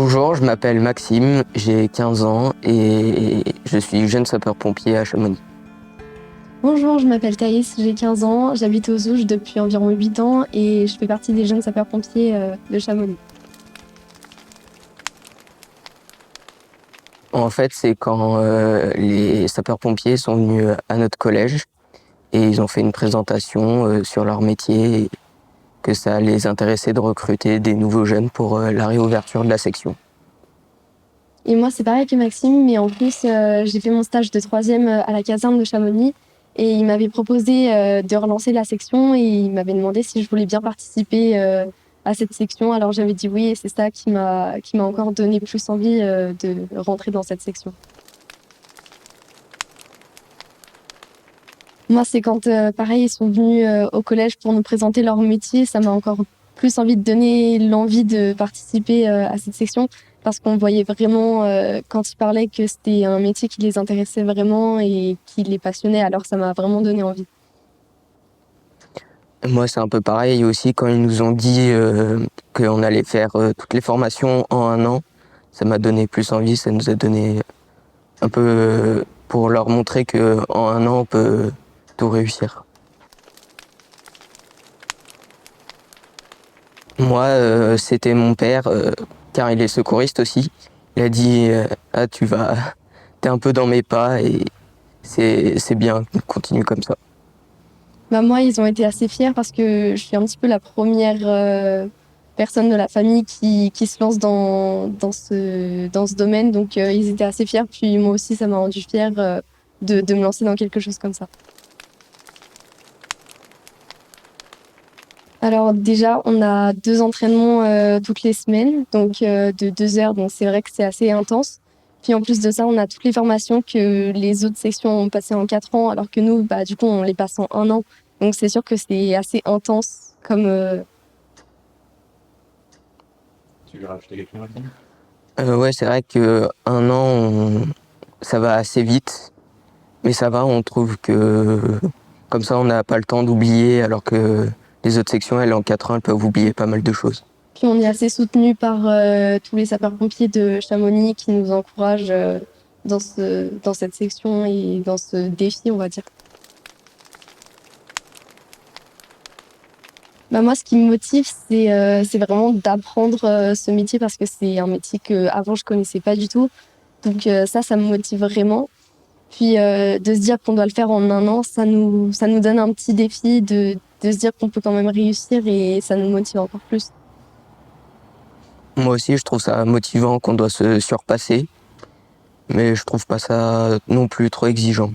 Bonjour, je m'appelle Maxime, j'ai 15 ans et je suis jeune sapeur-pompier à Chamonix. Bonjour, je m'appelle Thaïs, j'ai 15 ans, j'habite aux Ouches depuis environ 8 ans et je fais partie des jeunes sapeurs-pompiers de Chamonix. En fait, c'est quand les sapeurs-pompiers sont venus à notre collège et ils ont fait une présentation sur leur métier et que ça les intéressait de recruter des nouveaux jeunes pour la réouverture de la section. Et moi, c'est pareil que Maxime, mais en plus, j'ai fait mon stage de troisième à la caserne de Chamonix et il m'avait proposé de relancer la section et il m'avait demandé si je voulais bien participer à cette section. Alors j'avais dit oui et c'est ça qui m'a encore donné plus envie de rentrer dans cette section. Moi, c'est quand, pareil, ils sont venus au collège pour nous présenter leur métier, ça m'a encore plus envie de donner l'envie de participer à cette section parce qu'on voyait vraiment, quand ils parlaient, que c'était un métier qui les intéressait vraiment et qui les passionnait. Alors, ça m'a vraiment donné envie. Moi, c'est un peu pareil aussi quand ils nous ont dit qu'on allait faire toutes les formations en un an. Ça m'a donné plus envie, ça nous a donné un peu pour leur montrer qu'en un an, on peut tout réussir. Moi, c'était mon père, car il est secouriste aussi. Il a dit ah, t'es un peu dans mes pas et c'est bien, continue comme ça. Bah, moi, ils ont été assez fiers parce que je suis un petit peu la première personne de la famille qui se lance dans ce domaine. Donc, ils étaient assez fiers. Puis moi aussi, ça m'a rendu fière de me lancer dans quelque chose comme ça. Alors déjà, on a 2 entraînements toutes les semaines, donc de 2 heures. Donc c'est vrai que c'est assez intense. Puis en plus de ça, on a toutes les formations que les autres sections ont passées en 4 ans, alors que nous, bah, du coup, on les passe en 1 an. Donc c'est sûr que c'est assez intense comme. Tu veux rajouter quelque chose, Maxime? Ouais, c'est vrai que ça va assez vite, mais ça va, on trouve que comme ça, on n'a pas le temps d'oublier, alors que les autres sections, elles, en 4 ans, elles peuvent oublier pas mal de choses. Puis on est assez soutenu par tous les sapeurs-pompiers de Chamonix qui nous encouragent dans cette section et dans ce défi, on va dire. Bah moi, ce qui me motive, c'est vraiment d'apprendre ce métier parce que c'est un métier que avant je connaissais pas du tout. Donc ça me motive vraiment. Puis de se dire qu'on doit le faire en un an, ça nous donne un petit défi de se dire qu'on peut quand même réussir et ça nous motive encore plus. Moi aussi, je trouve ça motivant qu'on doit se surpasser, mais je trouve pas ça non plus trop exigeant.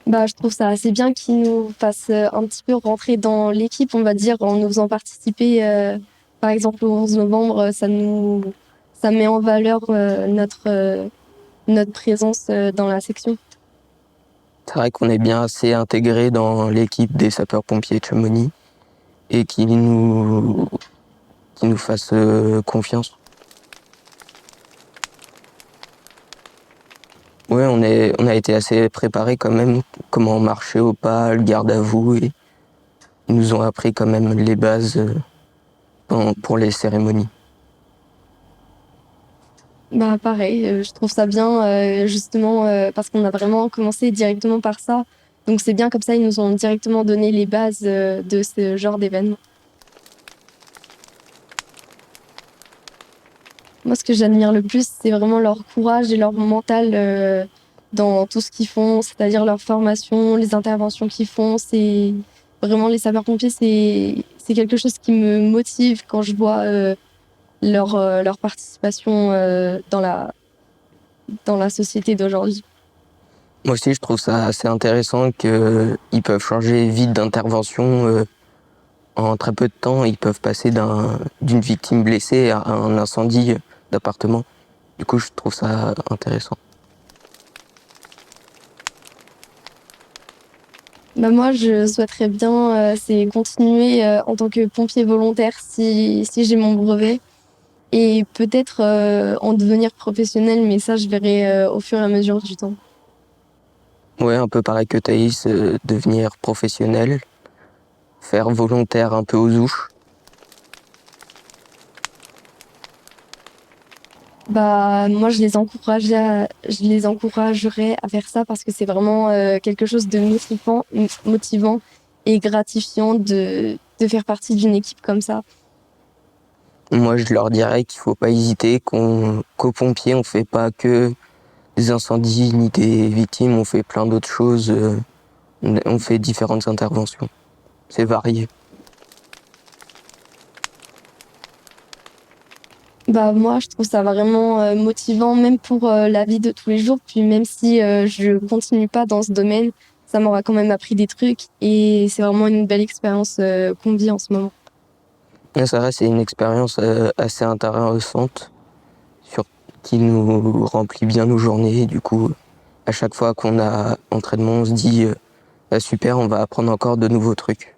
Bah, je trouve ça assez bien qu'ils nous fassent un petit peu rentrer dans l'équipe, on va dire, en nous faisant participer, par exemple, au 11 novembre, ça met en valeur notre présence dans la section. C'est vrai qu'on est bien assez intégré dans l'équipe des sapeurs-pompiers de Chamonix et qu'ils nous fassent confiance. Ouais, on a été assez préparés quand même, comment marcher au pas, le garde à vous, et ils nous ont appris quand même les bases pour les cérémonies. Bah, pareil, je trouve ça bien, justement, parce qu'on a vraiment commencé directement par ça. Donc c'est bien comme ça, ils nous ont directement donné les bases, de ce genre d'événement. Moi, ce que j'admire le plus, c'est vraiment leur courage et leur mental dans tout ce qu'ils font, c'est-à-dire leur formation, les interventions qu'ils font. C'est vraiment les sapeurs-pompiers, c'est quelque chose qui me motive quand je vois leur participation dans la société d'aujourd'hui. Moi aussi, je trouve ça assez intéressant qu'ils peuvent changer vite d'intervention en très peu de temps. Ils peuvent passer d'une victime blessée à un incendie d'appartement. Du coup, je trouve ça intéressant. Bah moi, je souhaiterais bien c'est continuer en tant que pompier volontaire si j'ai mon brevet et peut-être en devenir professionnel, mais ça, je verrai au fur et à mesure du temps. Ouais, un peu pareil que Thaïs, devenir professionnel, faire volontaire un peu aux ouches Bah, moi, je les encouragerais à faire ça parce que c'est vraiment quelque chose de motivant et gratifiant de faire partie d'une équipe comme ça. Moi, je leur dirais qu'il faut pas hésiter, qu'aux pompiers, on fait pas que des incendies ni des victimes, on fait plein d'autres choses. On fait différentes interventions. C'est varié. Bah, moi, je trouve ça vraiment motivant, même pour la vie de tous les jours. Puis même si je continue pas dans ce domaine, ça m'aura quand même appris des trucs et c'est vraiment une belle expérience qu'on vit en ce moment. Et ça reste, c'est une expérience assez intéressante qui nous remplit bien nos journées. Et du coup, à chaque fois qu'on a entraînement, on se dit ah, super, on va apprendre encore de nouveaux trucs.